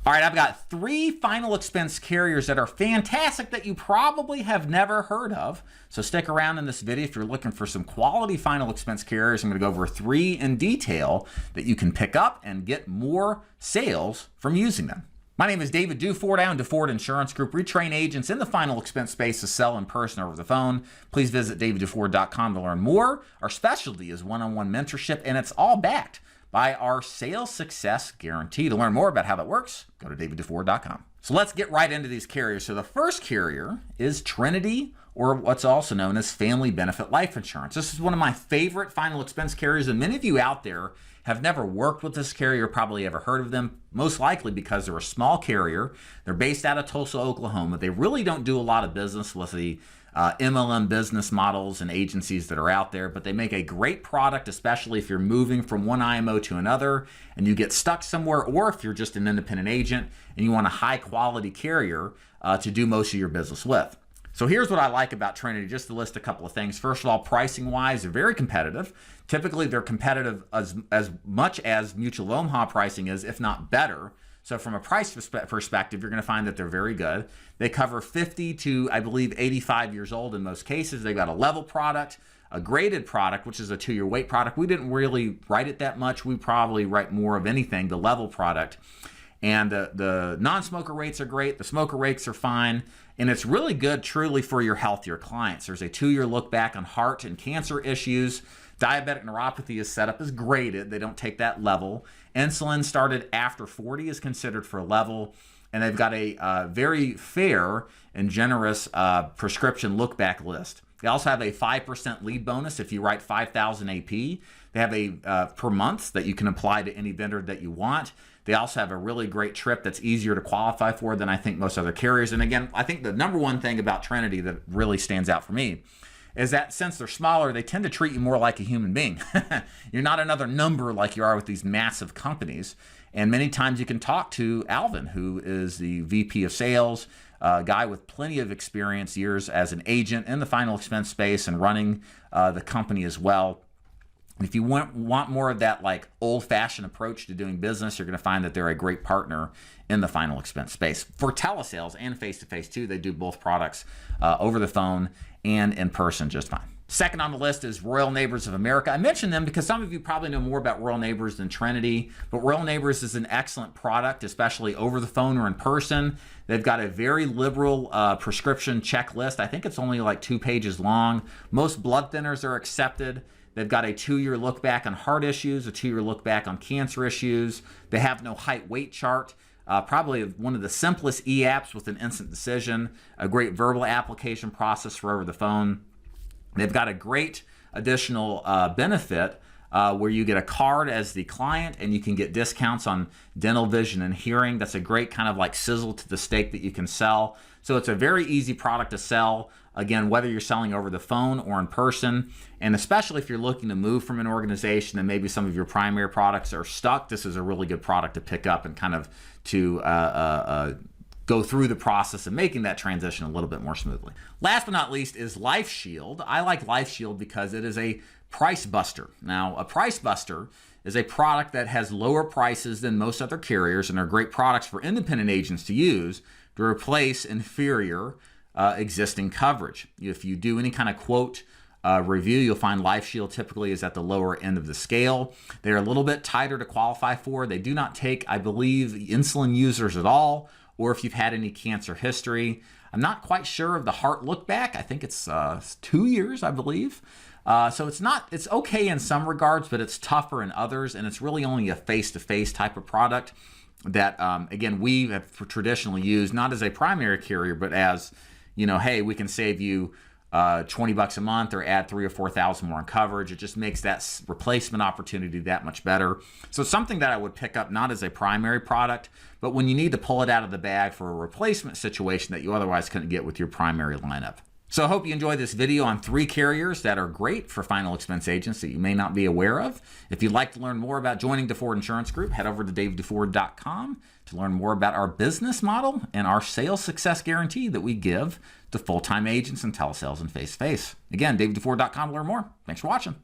All right, I've got 3 final expense carriers that are fantastic that you probably have never heard of. So stick around in this video if you're looking for some quality final expense carriers. I'm going to go over 3 in detail that you can pick up and get more sales from using them. My name is David Duford. I own Duford Insurance Group. We train agents in the final expense space to sell in person or over the phone. Please visit davidduford.com to learn more. Our specialty is one-on-one mentorship, and it's all backed by our sales success guarantee. To learn more about how that works, go to davidduford.com. So let's get right into these carriers. So the first carrier is Trinity, or what's also known as Family Benefit Life Insurance. This is one of my favorite final expense carriers, and many of you out there have never worked with this carrier, probably ever heard of them, most likely because they're a small carrier. They're based out of Tulsa, Oklahoma. They really don't do a lot of business with the MLM business models and agencies that are out there, but they make a great product, especially if you're moving from one IMO to another and you get stuck somewhere, or if you're just an independent agent and you want a high quality carrier to do most of your business with. So here's what I like about Trinity, just to list a couple of things. First of all, pricing wise, they're very competitive. Typically they're competitive as much as Mutual Omaha pricing is, if not better. So from a price perspective, you're going to find that they're very good. They cover 50 to, I believe, 85 years old in most cases. They've got a level product, a graded product, which is a 2-year wait product. We didn't really write it that much. We probably write more of anything, the level product. And the non-smoker rates are great. The smoker rates are fine. And it's really good truly for your healthier clients. There's a 2-year look back on heart and cancer issues. Diabetic neuropathy is set up as graded. They don't take that level. Insulin started after 40 is considered for level. And they've got a very fair and generous prescription look back list. They also have a 5% lead bonus if you write 5,000 AP. They have a per month that you can apply to any vendor that you want. They also have a really great trip that's easier to qualify for than I think most other carriers. And again, I think the number one thing about Trinity that really stands out for me is that since they're smaller, they tend to treat you more like a human being. You're not another number like you are with these massive companies. And many times you can talk to Alvin, who is the VP of sales, a guy with plenty of experience, years as an agent in the final expense space and running the company as well. If you want more of that like old-fashioned approach to doing business, you're going to find that they're a great partner in the final expense space. For telesales and face-to-face too, they do both products over the phone and in person just fine. Second on the list is Royal Neighbors of America. I mentioned them because some of you probably know more about Royal Neighbors than Trinity, but Royal Neighbors is an excellent product, especially over the phone or in person. They've got a very liberal prescription checklist. I think it's only like 2 pages long. Most blood thinners are accepted. They've got a 2-year look back on heart issues, a 2-year look back on cancer issues. They have no height weight chart. Probably one of the simplest e-apps with an instant decision, a great verbal application process for over the phone. They've got a great additional benefit where you get a card as the client and you can get discounts on dental, vision, and hearing. That's a great kind of like sizzle to the steak that you can sell. So it's a very easy product to sell. Again, whether you're selling over the phone or in person, and especially if you're looking to move from an organization and maybe some of your primary products are stuck, this is a really good product to pick up and kind of to go through the process of making that transition a little bit more smoothly. Last but not least is Life Shield. I like Life Shield because it is a price buster. Now, a price buster is a product that has lower prices than most other carriers and are great products for independent agents to use to replace inferior existing coverage. If you do any kind of quote review, you'll find Life Shield typically is at the lower end of the scale. They're a little bit tighter to qualify for. They do not take, I believe, insulin users at all, or if you've had any cancer history. I'm not quite sure of the heart look back. I think it's 2 years, I believe. So it's okay in some regards, but it's tougher in others, and it's really only a face-to-face type of product that, again, we have traditionally used, not as a primary carrier, but as, you know, hey, we can save you $20 a month or add 3,000 or 4,000 more in coverage. It just makes that replacement opportunity that much better. So it's something that I would pick up not as a primary product, but when you need to pull it out of the bag for a replacement situation that you otherwise couldn't get with your primary lineup. So I hope you enjoyed this video on 3 carriers that are great for final expense agents that you may not be aware of. If you'd like to learn more about joining Duford Insurance Group, head over to davidduford.com to learn more about our business model and our sales success guarantee that we give to full-time agents and telesales and face-to-face. Again, davidduford.com to learn more. Thanks for watching.